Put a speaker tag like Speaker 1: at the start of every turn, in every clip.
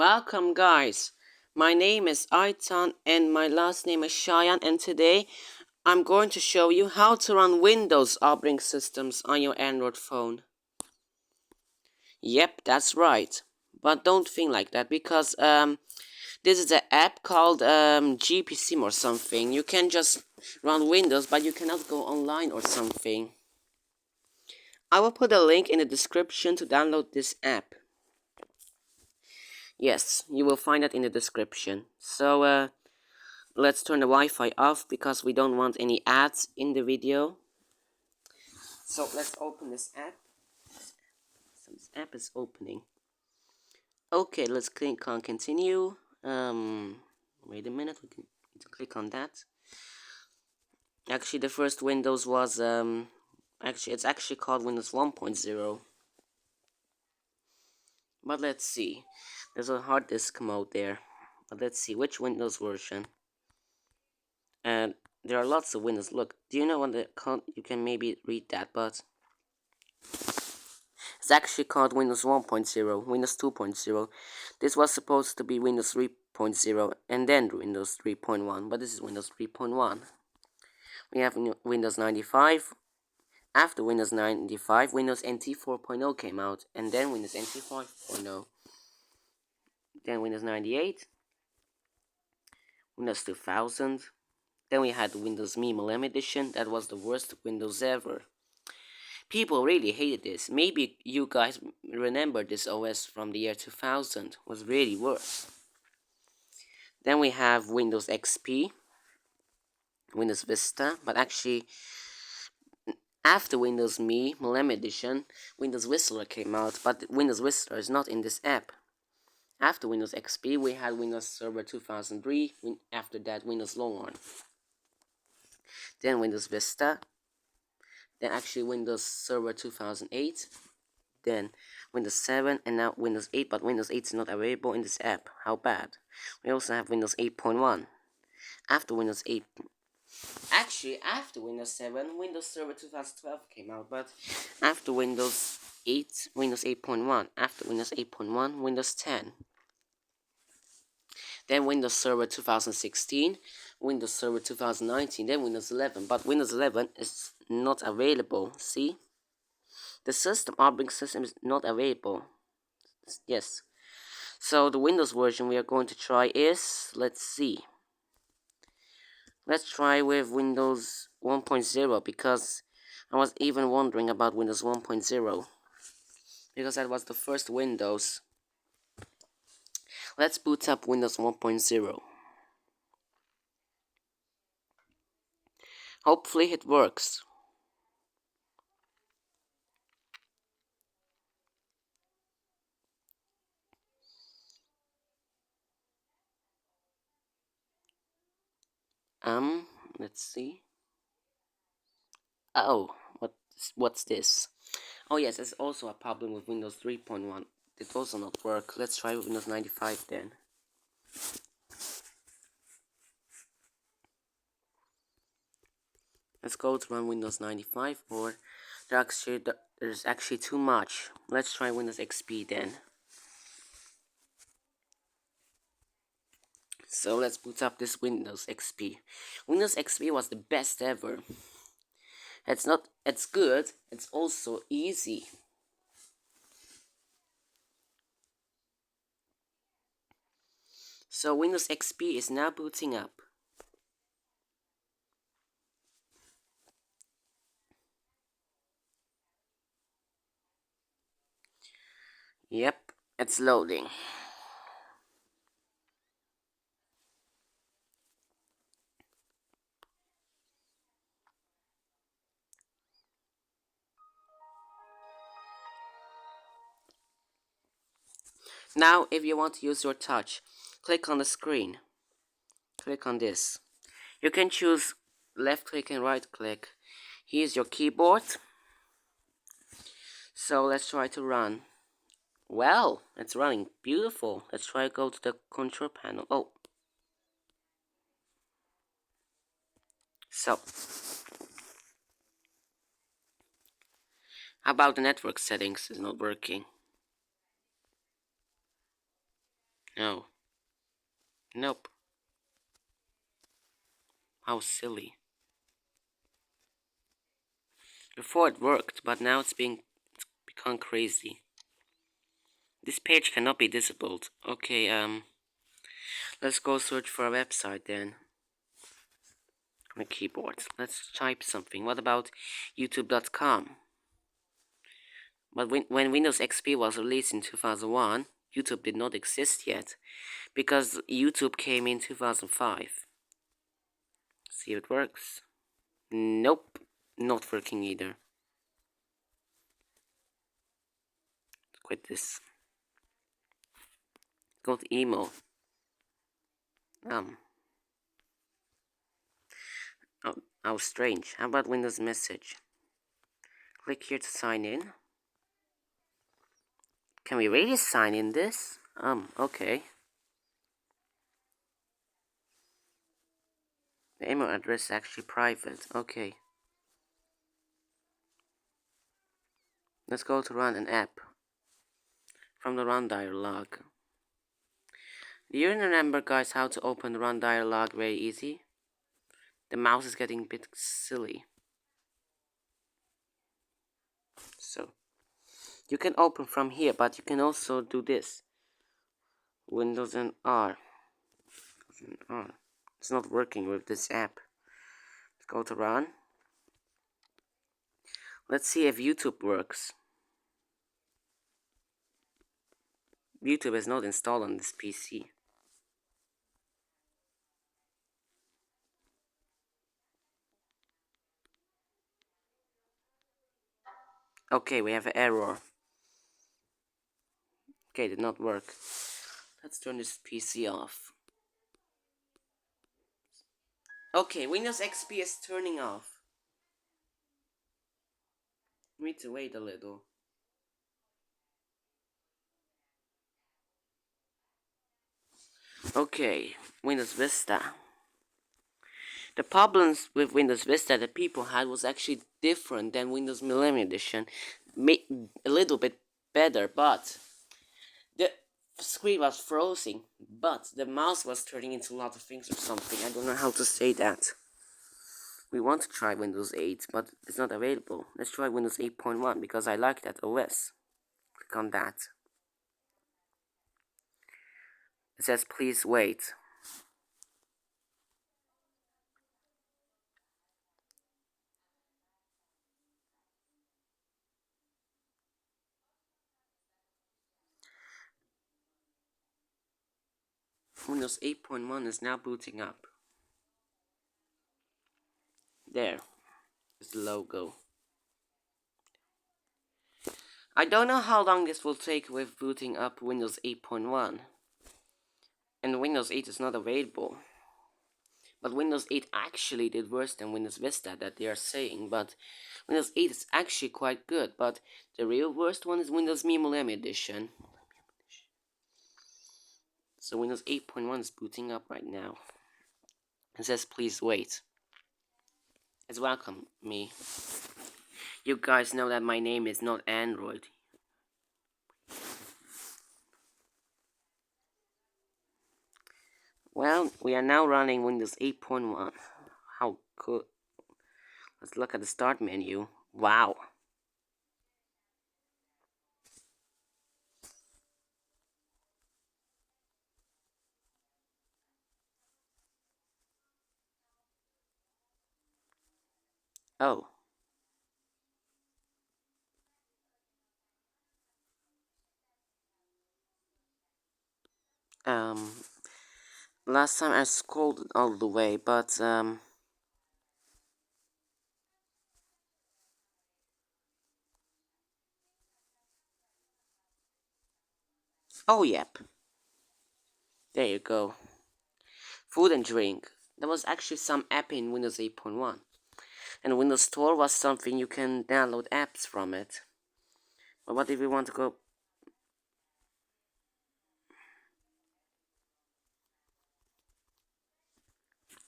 Speaker 1: Welcome guys, my name is Aitan and my last name is Cheyenne, and today I'm going to show you how to run Windows operating systems on your Android phone. Yep, that's right, but don't think like that because this is an app called jpcsim or something. You can just run Windows but you cannot go online or something. I will put a link in the description to download this app. Yes, you will find it in the description. So let's turn the Wi-Fi off because we don't want any ads in the video. So let's open this app. So this app is opening. Okay, let's click on continue. Wait a minute, we can need to click on that. Actually, the first Windows was it's actually called Windows 1.0. But let's see. There's a hard disk mode there. But let's see which Windows version. And there are lots of Windows. Look, do you know what the code? You can maybe read that, but it's actually called Windows 1.0, Windows 2.0. This was supposed to be Windows 3.0 and then Windows 3.1, but this is Windows 3.1. We have Windows 95. After Windows 95, Windows NT 4.0 came out, and then Windows NT 5.0. Then Windows 98, Windows 2000. Then we had Windows Me Millennium Edition. That was the worst Windows ever. People really hated this. Maybe you guys remember this OS from the year 2000. It was really worse. Then we have Windows XP, Windows Vista, but actually after Windows Me Millennium Edition, Windows Whistler came out, but Windows Whistler is not in this app. After Windows XP, we had Windows Server 2003, after that Windows Longhorn. Then Windows Vista, then actually Windows Server 2008, then Windows 7, and now Windows 8, but Windows 8 is not available in this app. How bad. We also have Windows 8.1. After Windows 8, actually after Windows 7, Windows Server 2012 came out, but after Windows 8, Windows 8.1. After Windows 8.1, Windows 10. Then Windows Server 2016, Windows Server 2019, then Windows 11, but Windows 11 is not available. See? The system operating system is not available. Yes. So the Windows version we are going to try is, let's see. Let's try with Windows 1.0 because I was even wondering about Windows 1.0 because that was the first Windows. Let's boot up Windows 1.0. Hopefully it works. Let's see. Oh, what's this? Oh yes, there's also a problem with Windows 3.1. It also not work. Let's try with Windows 95 then. Let's go to run Windows 95, or there's actually too much. Let's try Windows XP then. So let's boot up this Windows XP. Windows XP was the best ever. It's good, it's also easy. So Windows XP is now booting up. Yep, it's loading. Now, if you want to use your touch, click on the screen. Click on this. You can choose left click and right click. Here's your keyboard. So let's try to run. Well, it's running beautiful. Let's try to go to the control panel. Oh. So. How about the network settings is not working? No. Nope. How silly. Before it worked, but now it's become crazy. This page cannot be disabled. Okay, let's go search for a website then. On a keyboard. Let's type something. What about youtube.com? But when Windows XP was released in 2001, YouTube did not exist yet, because YouTube came in 2005. See if it works. Nope, not working either. Quit this. Go to emo. Um, oh, how strange. How about Windows Message? Click here to sign in. Can we really sign in this? Okay. The email address is actually private. Okay. Let's go to run an app. From the run dialog. Do you remember, guys, how to open the run dialog very easy? The mouse is getting a bit silly. So, you can open from here, but you can also do this. Windows and R. It's not working with this app. Let's go to run. Let's see if YouTube works. YouTube is not installed on this PC. Okay, we have an error. Okay, did not work. Let's turn this PC off. Okay, Windows XP is turning off. We need to wait a little. Okay, Windows Vista. The problems with Windows Vista that people had was actually different than Windows Millennium Edition. A little bit better, but the screen was frozen, but the mouse was turning into a lot of things or something. I don't know how to say that. We want to try Windows 8, but it's not available. Let's try Windows 8.1 because I like that OS. Click on that. It says please wait. Windows 8.1 is now booting up. There is the logo. I don't know how long this will take with booting up Windows 8.1. And Windows 8 is not available. But Windows 8 actually did worse than Windows Vista that they are saying. But Windows 8 is actually quite good. But the real worst one is Windows Me Millennium Edition. So Windows 8.1 is booting up right now. It says please wait. It's welcome me. You guys know that my name is not Android. Well, we are now running Windows 8.1. How cool. Let's look at the start menu. Wow. Oh. Um, last time I scrolled all the way, but oh yep. There you go. Food and drink. There was actually some app in Windows 8.1. And Windows Store was something you can download apps from it. But what if we want to go?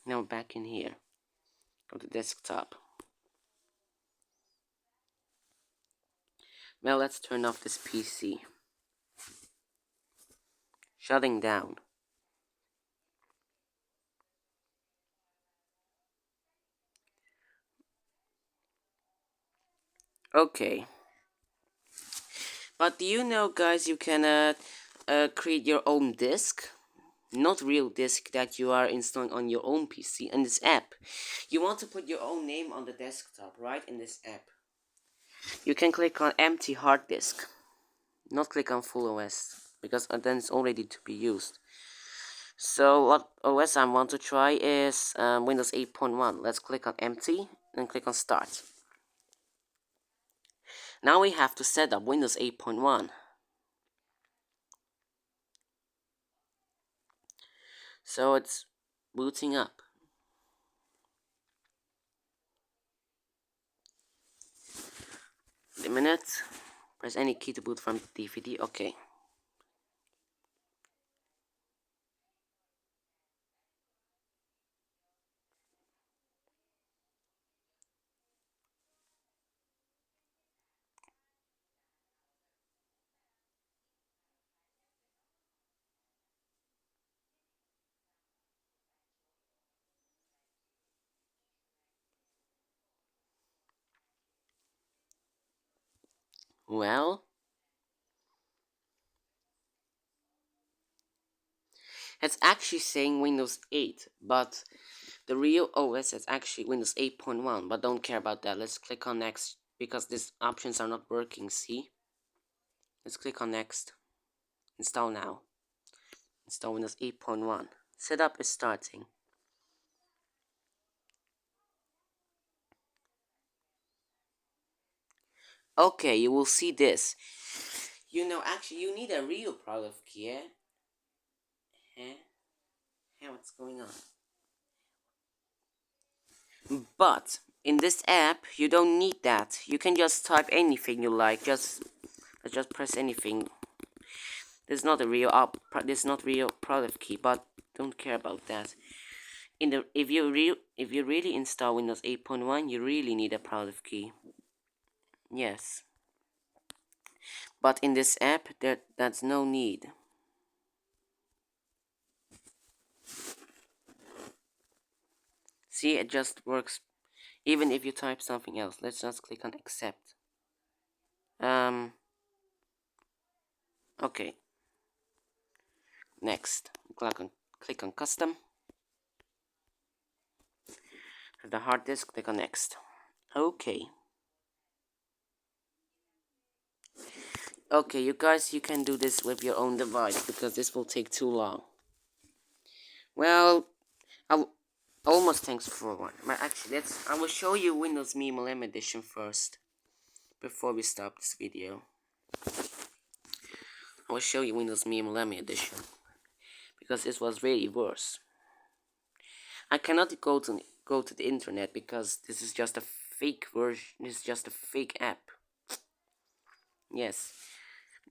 Speaker 1: Now back in here. Go to desktop. Well, let's turn off this PC. Shutting down. Okay. But do you know, guys, you can create your own disk? Not real disk that you are installing on your own PC in this app. You want to put your own name on the desktop, right? In this app. You can click on empty hard disk. Not click on full OS. Because then it's already to be used. So what OS I want to try is Windows 8.1. Let's click on empty and click on start. Now we have to set up Windows 8.1. So it's booting up. A minute. Press any key to boot from DVD. Okay. Well, it's actually saying Windows 8, but the real OS is actually Windows 8.1, but don't care about that. Let's click on next because these options are not working, see? Let's click on next. Install now. Install Windows 8.1. Setup is starting. Okay, you will see this. You know, actually, you need a real product key, yeah? Huh? Hey, what's going on? But in this app, you don't need that. You can just type anything you like. Just press anything. This is not a real this is not real product key, but don't care about that. If you really install Windows 8.1, you really need a product key. Yes. But in this app, that's no need. See, it just works even if you type something else. Let's just click on accept. Okay. Next, click on custom. For the hard disk, click on next. Okay. Okay, you guys, you can do this with your own device because this will take too long. Well, almost thanks for one. But actually, I will show you Windows Me Millennium Edition first before we stop this video. I will show you Windows Me Millennium Edition because this was really worse. I cannot go to the internet because this is just a fake version. This is just a fake app. Yes.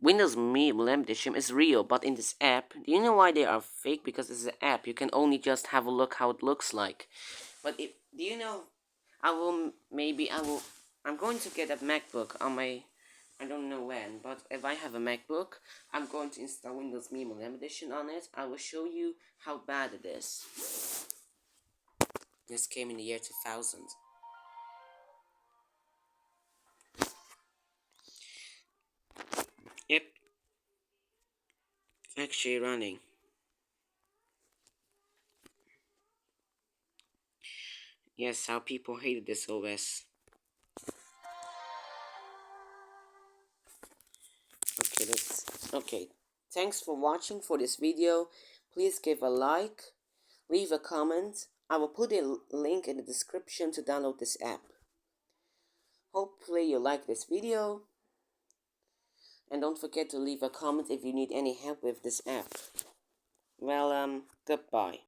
Speaker 1: Windows Me Millennium Edition is real, but in this app, do you know why they are fake? Because this is an app. You can only just have a look how it looks like. But do you know? I'm going to get a MacBook on my. I don't know when, but if I have a MacBook, I'm going to install Windows Me Millennium Edition on it. I will show you how bad it is. This came in the year 2000. Yep, it's actually running. Yes, how people hated this OS. Okay. Thanks for watching for this video. Please give a like, leave a comment. I will put a link in the description to download this app. Hopefully you like this video. And don't forget to leave a comment if you need any help with this app. Well, goodbye.